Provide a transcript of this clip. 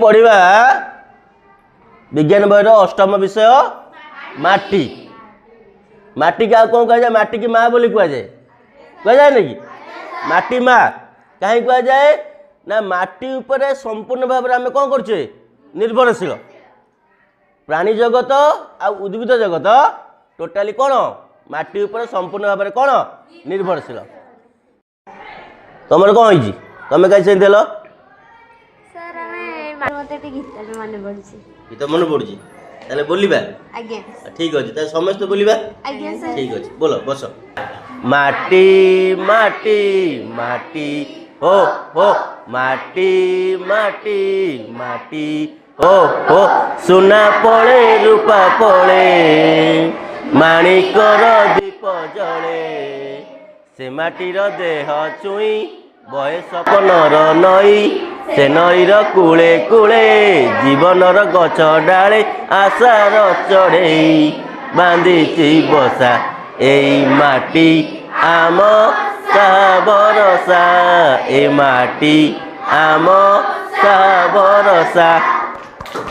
पढ़ा विज्ञान बही अष्टम विषय माटी माटी क्या कौन कह जाए माटी की माँ बोली कह जाए ना कि माटी माँ कहीं कह जाए ना माटी उपरे संपूर्ण भाव में आम कौन करछे निर्भरशील प्राणी जगत आ उद्भिद जगत टोटाली कौन माटी उपरे संपूर्ण भाव में कौन निर्भरशील तुम कौन होइछि तुम कहीं से देल गीत मन पड़ी ताले बोलिबा ठीक अच्छे ताले समस्त बोलिबा ठीक अच्छे बोलो बस माटी माटी माटी हो माटी माटी माटी हो सुना पड़े रूपा पड़े माणिकर दीप जले से माटीर देह चुई बहे सपनर नई से नईर कूले कूले जीवनर गछ डाले आशार चढ़े बांधीची बसा एई माटी आम भरसा ए माटी आम भरसा।